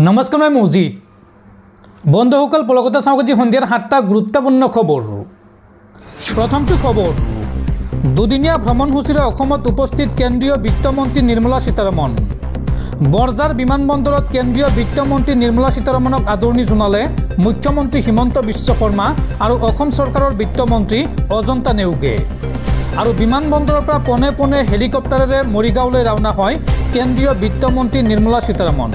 নমস্কাৰ মই মজিদ বন্ধুসকল পলকতে চাওক আজি সন্ধিয়াৰ 7টা গুৰুত্বপূৰ্ণ খবৰ। প্ৰথমটো খবৰ, দুদিনীয়া ভ্ৰমণসূচীৰে অসমত উপস্থিত কেন্দ্ৰীয় বিত্তমন্ত্ৰী নিৰ্মলা সীতাৰমণ। বৰঝাৰ বিমানবন্দৰত কেন্দ্ৰীয় বিত্তমন্ত্ৰী নিৰ্মলা সীতাৰমণক আদৰণি জনালে মুখ্যমন্ত্ৰী হিমন্ত বিশ্ব শৰ্মা আৰু অসম চৰকাৰৰ বিত্তমন্ত্ৰী অজন্তা নেওগে। আৰু বিমানবন্দৰৰ পৰা পোনে পোনে হেলিকপ্টাৰেৰে মৰিগাঁওলৈ ৰাওনা হয় কেন্দ্ৰীয় বিত্তমন্ত্ৰী নিৰ্মলা সীতাৰমণ।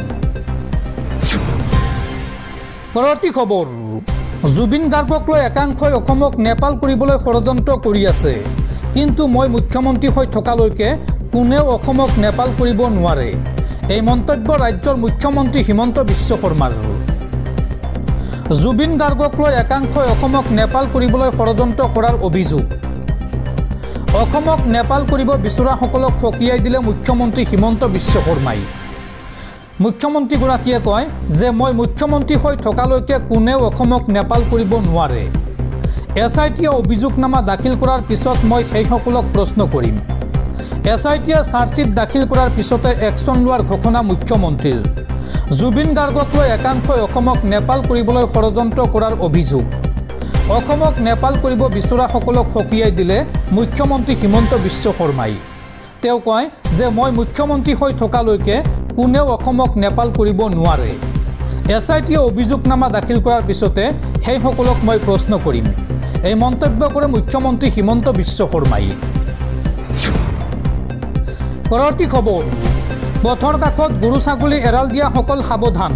পৰৱৰ্তী খবৰ, জুবিন গাৰ্গক লৈ একাংশই অসমক নেপাল কৰিবলৈ ষড়যন্ত্ৰ কৰি আছে, কিন্তু মই মুখ্যমন্ত্ৰী হৈ থকালৈকে কোনেও অসমক নেপাল কৰিব নোৱাৰে। এই মন্তব্য ৰাজ্যৰ মুখ্যমন্ত্ৰী হিমন্ত বিশ্ব শৰ্মাৰ। জুবিন গাৰ্গক লৈ একাংশই অসমক নেপাল কৰিবলৈ ষড়যন্ত্ৰ কৰাৰ অভিযোগ। অসমক নেপাল কৰিব বিচৰাসকলক সকীয়াই দিলে মুখ্যমন্ত্ৰী হিমন্ত বিশ্ব শৰ্মাই। মুখ্যমন্ত্ৰীগৰাকীয়ে কয় যে মই মুখ্যমন্ত্ৰী হৈ থকালৈকে কোনেও অসমক নেপাল কৰিব নোৱাৰে। SITয়ে অভিযোগনামা দাখিল কৰাৰ পিছত মই সেইসকলক প্ৰশ্ন কৰিম। SITয়ে চাৰ্জশ্বীট দাখিল কৰাৰ পিছতে একশ্যন লোৱাৰ ঘোষণা মুখ্যমন্ত্ৰীৰ। জুবিন গাৰ্গক লৈ একাংশই অসমক নেপাল কৰিবলৈ ষড়যন্ত্ৰ কৰাৰ অভিযোগ। অসমক নেপাল কৰিব বিচৰাসকলক সকীয়াই দিলে মুখ্যমন্ত্ৰী হিমন্ত বিশ্ব শৰ্মাই। তেওঁ কয় যে মই মুখ্যমন্ত্ৰী হৈ থকালৈকে কোনেও অসমক নেপাল কৰিব নোৱাৰে। SITয়ে অভিযোগনামা দাখিল কৰাৰ পিছতে সেইসকলক মই প্ৰশ্ন কৰিম। এই মন্তব্য কৰে মুখ্যমন্ত্ৰী হিমন্ত বিশ্ব শৰ্মাই। পৰৱৰ্তী খবৰ, পথৰ কাষত গৰু ছাগলী এৰাল দিয়াসকল সাৱধান।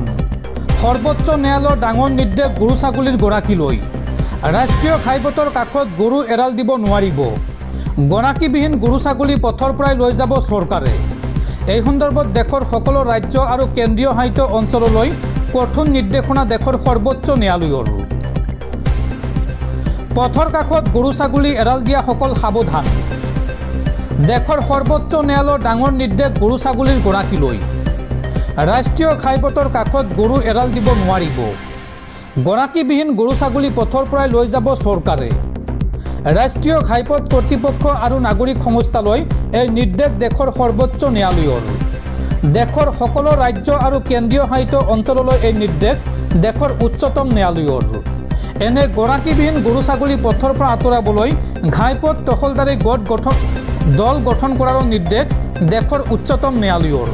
সৰ্বোচ্চ ন্যায়ালয়ৰ ডাঙৰ নিৰ্দেশ গৰু ছাগলীৰ গৰাকীলৈ। ৰাষ্ট্ৰীয় ঘাইপথৰ কাষত গৰু এৰাল দিব নোৱাৰিব। গৰাকীবিহীন গৰু ছাগলী পথৰ পৰাই লৈ যাব চৰকাৰে। এই সন্দৰ্ভত দেশৰ সকলো ৰাজ্য আৰু কেন্দ্ৰীয় শাসিত অঞ্চললৈ কঠোৰ নিৰ্দেশনা দেশৰ সৰ্বোচ্চ ন্যায়ালয়ৰ। পথৰ কাষত গৰু ছাগলী এৰাল দিয়াসকল সাৱধান। দেশৰ সৰ্বোচ্চ ন্যায়ালয়ৰ ডাঙৰ নিৰ্দেশ গৰু ছাগলীৰ গৰাকীলৈ। ৰাষ্ট্ৰীয় ঘাইপথৰ কাষত গৰু এৰাল দিব নোৱাৰিব। গৰাকীবিহীন গৰু ছাগলী পথৰ পৰাই লৈ যাব চৰকাৰে। ৰাষ্ট্ৰীয় ঘাইপথ কৰ্তৃপক্ষ আৰু নাগৰিক সংস্থালৈ এই নিৰ্দেশ দেশৰ সৰ্বোচ্চ ন্যায়ালয়ৰ। দেশৰ সকলো ৰাজ্য আৰু কেন্দ্ৰীয় শাসিত অঞ্চললৈ এই নিৰ্দেশ দেশৰ উচ্চতম ন্যায়ালয়ৰ। এনে গৰাকীবিহীন গৰু ছাগলী পথৰ পৰা আঁতৰাবলৈ ঘাইপথ তহলদাৰী দল গঠন কৰাৰো নিৰ্দেশ দেশৰ উচ্চতম ন্যায়ালয়ৰ।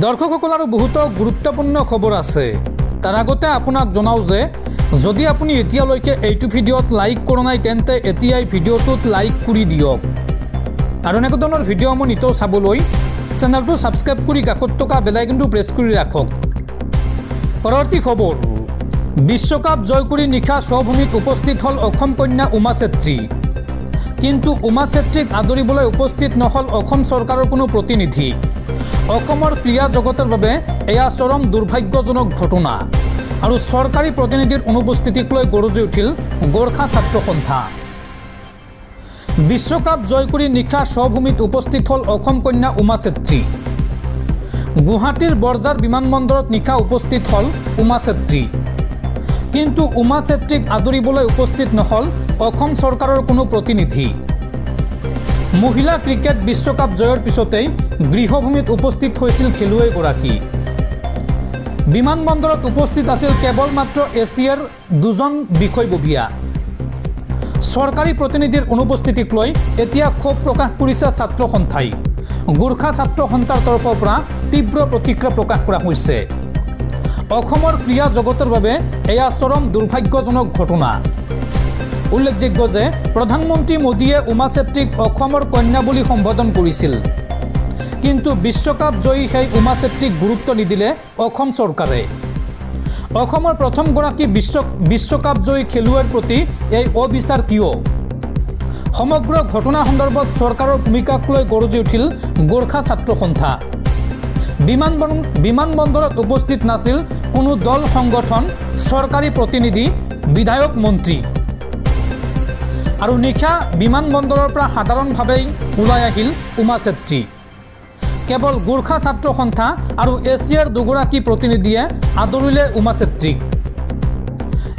দৰ্শকসকল, আৰু বহুতো গুৰুত্বপূৰ্ণ খবৰ আছে। তাৰ আগতে আপোনাক জনাওঁ যে যদি আপুনি এতিয়ালৈকে এইটো ভিডিঅ'ত লাইক কৰা নাই তেন্তে এতিয়াই ভিডিঅ'টোত লাইক কৰি দিয়ক। আৰু এনেকুৱা ধৰণৰ ভিডিঅ'সমূহ নিতৌ চাবলৈ চেনেলটো ছাবস্ক্ৰাইব কৰি কাষত থকা বেল আইকনটো প্ৰেছ কৰি ৰাখক। পৰৱৰ্তী খবৰ, বিশ্বকাপ জয় কৰি নিশা স্বভূমিত উপস্থিত হ'ল অসম কন্যা উমা চেত্ৰী। কিন্তু উমা চেত্ৰীক আদৰিবলৈ উপস্থিত নহ'ল অসম চৰকাৰৰ কোনো প্ৰতিনিধি। অসমৰ ক্ৰীড়া জগতৰ বাবে এয়া চৰম দুৰ্ভাগ্যজনক ঘটনা। আৰু চৰকাৰী প্ৰতিনিধিৰ অনুপস্থিতিক লৈ গৰজি উঠিল গোৰ্খা ছাত্ৰ সন্থা। বিশ্বকাপ জয় কৰি নিশা স্বভূমিত উপস্থিত হ'ল অসম কন্যা উমা চেত্ৰী। গুৱাহাটীৰ বৰঝাৰ বিমানবন্দৰত নিশা উপস্থিত হ'ল উমা চেত্ৰী। কিন্তু উমা চেত্ৰীক আদৰিবলৈ উপস্থিত নহ'ল অসম চৰকাৰৰ কোনো প্ৰতিনিধি। মহিলা ক্ৰিকেট বিশ্বকাপ জয়ৰ পিছতেই গৃহভূমিত উপস্থিত হৈছিল খেলুৱৈগৰাকী। বিমানবন্দৰত উপস্থিত আছিল কেৱল মাত্ৰ এছিয়াৰ 2জন বিষয়ববীয়া। চৰকাৰী প্ৰতিনিধিৰ অনুপস্থিতিক লৈ এতিয়া ক্ষোভ প্ৰকাশ কৰিছে ছাত্ৰ সন্থাই। গোৰ্খা ছাত্ৰ সন্থাৰ তৰফৰ পৰা তীব্ৰ প্ৰতিক্ৰিয়া প্ৰকাশ কৰা হৈছে। অসমৰ ক্ৰীড়া জগতৰ বাবে এয়া চৰম দুৰ্ভাগ্যজনক ঘটনা। উল্লেখযোগ্য যে প্ৰধানমন্ত্ৰী মোদীয়ে উমা চেত্ৰীক অসমৰ কন্যা বুলি সম্বোধন কৰিছিল। কিন্তু বিশ্বকাপ জয়ী সেই উমা চেত্ৰীক গুৰুত্ব নিদিলে অসম চৰকাৰে। অসমৰ প্ৰথমগৰাকী বিশ্বকাপ জয়ী খেলুৱৈৰ প্ৰতি এই অবিচাৰ কিয়? সমগ্ৰ ঘটনা সন্দৰ্ভত চৰকাৰৰ ভূমিকাক লৈ গৰজি উঠিল গোৰ্খা ছাত্ৰ সন্থা। বিমানবন্দৰত উপস্থিত নাছিল কোনো দল সংগঠন, চৰকাৰী প্ৰতিনিধি, বিধায়ক, মন্ত্ৰী। আৰু নিশা বিমানবন্দৰৰ পৰা সাধাৰণভাৱেই ওলাই আহিল উমা চেত্ৰী। কেৱল গোৰ্খা ছাত্ৰ সন্থা আৰু এছিয়াৰ 2গৰাকী প্ৰতিনিধিয়ে আদৰিলে উমা চেত্ৰীক।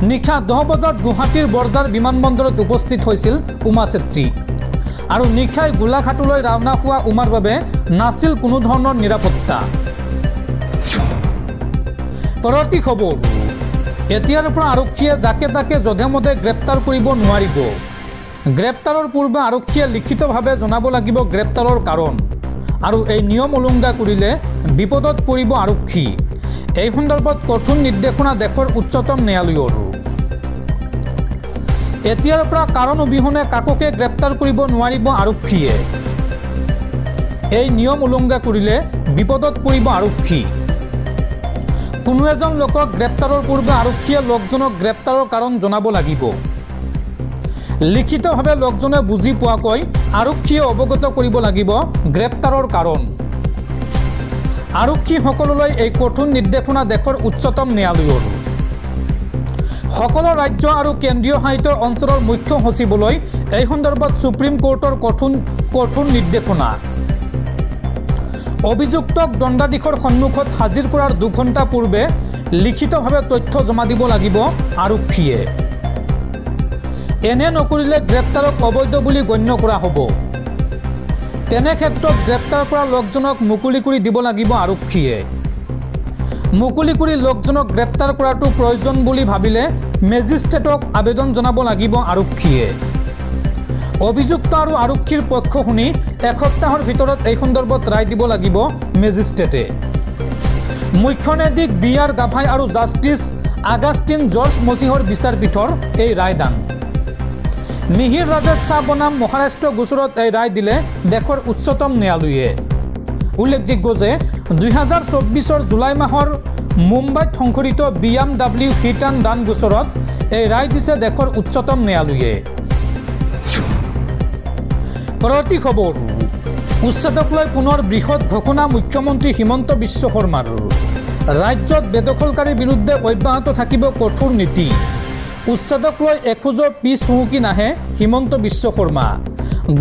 নিশা 10 বজাত গুৱাহাটীৰ বৰঝাৰ বিমানবন্দৰত উপস্থিত হৈছিল উমা চেত্ৰী। আৰু নিশাই গোলাঘাটলৈ ৰাওনা হোৱা উমাৰ বাবে নাছিল কোনো ধৰণৰ নিৰাপত্তা। পৰৱৰ্তী খবৰ এতিয়াৰ পৰা আৰক্ষীয়ে যাকে তাকে যধে মধে গ্ৰেপ্তাৰ কৰিব নোৱাৰিব গ্ৰেপ্তাৰৰ পূৰ্বে আৰক্ষীয়ে লিখিতভাৱে জনাব লাগিব গ্ৰেপ্তাৰৰ কাৰণ আৰু এই নিয়ম উলংঘা কৰিলে বিপদত পৰিব আৰক্ষী এই সন্দৰ্ভত কঠোৰ নিৰ্দেশনা দেশৰ উচ্চতম ন্যায়ালয়ৰ এতিয়াৰ পৰা কাৰণ অবিহনে কাককে গ্ৰেপ্তাৰ কৰিব নোৱাৰিব আৰক্ষীয়ে এই নিয়ম উলংঘা কৰিলে বিপদত পৰিব আৰক্ষী কোনো এজন লোকক গ্ৰেপ্তাৰৰ পূৰ্বে আৰক্ষীয়ে লোকজনক গ্ৰেপ্তাৰৰ কাৰণ জনাব লাগিব লিখিতভাৱে লোকজনে বুজি পোৱাকৈ আৰক্ষীয়ে অৱগত কৰিব লাগিব গ্ৰেপ্তাৰৰ কাৰণ আৰক্ষীসকললৈ এই কঠোৰ নিৰ্দেশনা দেশৰ উচ্চতম ন্যায়ালয়ৰ সকলো ৰাজ্য আৰু কেন্দ্ৰীয় শাসিত অঞ্চলৰ মুখ্য সচিবলৈ এই সন্দৰ্ভত সুপ্ৰিম কোৰ্টৰ কঠোৰ নিৰ্দেশনা অভিযুক্তক দণ্ডাধীশৰ সন্মুখত হাজিৰ কৰাৰ 2 ঘণ্টা পূৰ্বে লিখিতভাৱে তথ্য জমা দিব লাগিব আৰক্ষীয়ে এনে নকৰিলে গ্ৰেপ্তাৰক অবৈধ বুলি গণ্য কৰা হ'ব তেনে ক্ষেত্ৰত গ্ৰেপ্তাৰ কৰা লোকজনক মুকলি কৰি দিব লাগিব আৰক্ষীয়ে মুকলি কৰি লোকজনক গ্ৰেপ্তাৰ কৰাটো প্ৰয়োজন বুলি ভাবিলে মেজিষ্ট্ৰেটক আবেদন জনাব লাগিব আৰক্ষীয়ে অভিযুক্ত আৰু আৰক্ষীৰ পক্ষ শুনি এসপ্তাহৰ ভিতৰত এই সন্দৰ্ভত ৰায় দিব লাগিব মেজিষ্ট্ৰেটে মুখ্য ন্যায়াধীশ বি.আৰ. গাভাই আৰু জাষ্টিছ আগাষ্টিন জৰ্জ মছিহৰ বিচাৰপীঠৰ এই ৰায়দান মিহিৰ ৰাজেশ শ্বাহ বনাম মহাৰাষ্ট্ৰ গোচৰত এই ৰায় দিলে দেশৰ উচ্চতম ন্যায়ালয়ে উল্লেখযোগ্য যে 2024 জুলাই মাহৰ মুম্বাইত সংঘটিত BMW হিট এণ্ড ৰান গোচৰত এই ৰায় দিছে দেশৰ উচ্চতম ন্যায়ালয়ে পৰৱৰ্তী খবৰ উচ্ছেদক লৈ পুনৰ বৃহৎ ঘোষণা মুখ্যমন্ত্ৰী হিমন্ত বিশ্ব শৰ্মাৰ ৰাজ্যত বেদখলকাৰীৰ বিৰুদ্ধে অব্যাহত থাকিব কঠোৰ নীতি উচ্ছেদক লৈ এখোজো পিছ হুহুকি নাহে হিমন্ত বিশ্ব শৰ্মা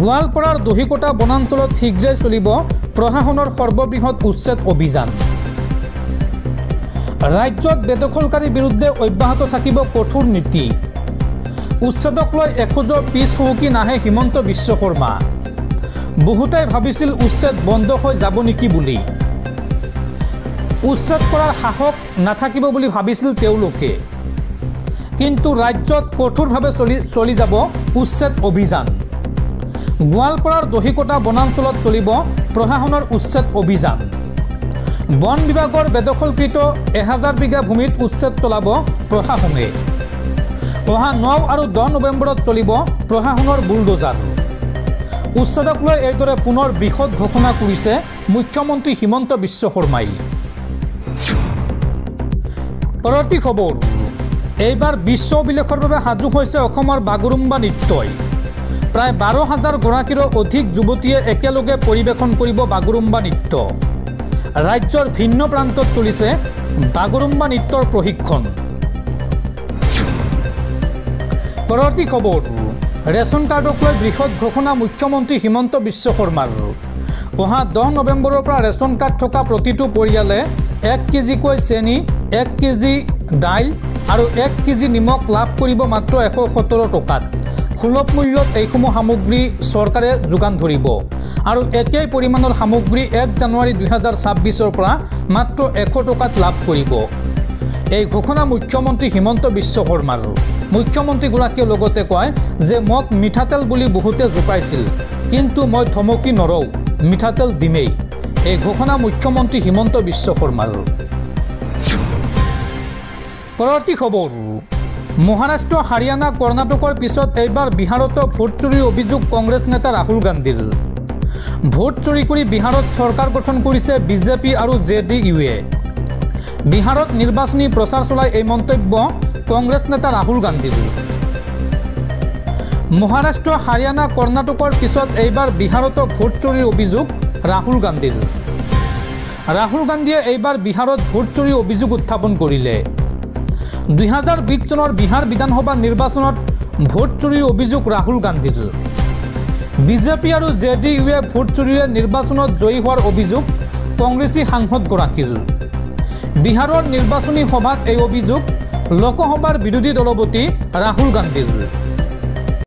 গোৱালপাৰাৰ দহিকটা বনাঞ্চলত শীঘ্ৰেই চলিব প্ৰশাসনৰ সৰ্ববৃহৎ উচ্ছেদ অভিযান ৰাজ্যত বেদখলকাৰীৰ বিৰুদ্ধে অব্যাহত থাকিব কঠোৰ নীতি উচ্ছেদক লৈ এখোজো পিছ হুহুকি নাহে হিমন্ত বিশ্ব শৰ্মা বহুতে ভাবিছিল উচ্ছেদ বন্ধ হৈ যাব নেকি বুলি উচ্ছেদ কৰাৰ সাহস নাথাকিব বুলি ভাবিছিল তেওঁলোকে কিন্তু ৰাজ্যত কঠোৰভাৱে চলি যাব উচ্ছেদ অভিযান গোৱালপাৰাৰ দহিকটা বনাঞ্চলত চলিব প্ৰশাসনৰ উচ্ছেদ অভিযান বন বিভাগৰ বেদখলকৃত 1000 বিঘা ভূমিত উচ্ছেদ চলাব প্ৰশাসনে অহা 9 আৰু 10 নৱেম্বৰত চলিব প্ৰশাসনৰ বুলডোজাৰ উচ্ছেদক লৈ এইদৰে পুনৰ বৃহৎ ঘোষণা কৰিছে মুখ্যমন্ত্ৰী হিমন্ত বিশ্ব শৰ্মাই পৰৱৰ্তী খবৰ এইবাৰ বিশ্ব অভিলেখৰ বাবে সাজু হৈছে অসমৰ বাগৰুম্বা নৃত্যই প্ৰায় 12,000 গৰাকীৰো অধিক যুৱতীয়ে একেলগে পৰিৱেশন কৰিব বাগৰুম্বা নৃত্য ৰাজ্যৰ ভিন্ন প্ৰান্তত চলিছে বাগৰুম্বা নৃত্যৰ প্ৰশিক্ষণ পৰৱৰ্তী খবৰ ৰেচন কাৰ্ডক লৈ বৃহৎ ঘোষণা মুখ্যমন্ত্ৰী হিমন্ত বিশ্ব শৰ্মাৰ অহা 10 নৱেম্বৰৰ পৰা ৰেচন কাৰ্ড থকা প্ৰতিটো পৰিয়ালে 1 কেজিকৈ চেনি 1 কেজি দাইল আৰু 1 কেজি নিমখ লাভ কৰিব মাত্ৰ 117 টকাত সুলভ মূল্যত এইসমূহ সামগ্ৰী চৰকাৰে যোগান ধৰিব আৰু একেই পৰিমাণৰ সামগ্ৰী 1 জানুৱাৰী 2026 পৰা মাত্ৰ 100 টকাত লাভ কৰিব এই ঘোষণা মুখ্যমন্ত্ৰী হিমন্ত বিশ্ব শৰ্মাৰ মুখ্যমন্ত্ৰীগৰাকীয়ে লগতে কয় যে মোক মিঠাতেল বুলি বহুতে জোকাইছিল কিন্তু মই ধমকি নৰওঁ মিঠাতেল দিমেই এই ঘোষণা মুখ্যমন্ত্ৰী হিমন্ত বিশ্ব শৰ্মাৰ পৰৱৰ্তী খবৰ মহাৰাষ্ট্ৰ হাৰিয়ানা কৰ্ণাটকৰ পিছত এইবাৰ বিহাৰতো ভোট চুৰিৰ অভিযোগ কংগ্ৰেছ নেতা ৰাহুল গান্ধীৰ ভোট চুৰি কৰি বিহাৰত চৰকাৰ গঠন কৰিছে বিজেপি আৰু জেডিইউয়ে বিহাৰত নিৰ্বাচনী প্ৰচাৰ চলাই এই মন্তব্য কংগ্ৰেছ নেতা ৰাহুল গান্ধীৰ মহাৰাষ্ট্ৰ হাৰিয়ানা কৰ্ণাটকৰ পিছত এইবাৰ বিহাৰতো ভোট চুৰিৰ অভিযোগ ৰাহুল গান্ধীৰ ৰাহুল গান্ধীয়ে এইবাৰ বিহাৰত ভোট চুৰিৰ অভিযোগ উত্থাপন কৰিলে 2020 চনৰ বিহাৰ বিধানসভা নিৰ্বাচনত ভোট চুৰিৰ অভিযোগ ৰাহুল গান্ধীৰ বিজেপি আৰু জেডিইউয়ে ভোট চুৰিৰে নিৰ্বাচনত জয়ী হোৱাৰ অভিযোগ কংগ্ৰেছী সাংসদগৰাকীৰ বিহাৰৰ নিৰ্বাচনী সভাত এই অভিযোগ লোকসভাৰ বিৰোধী দলপতি ৰাহুল গান্ধীৰ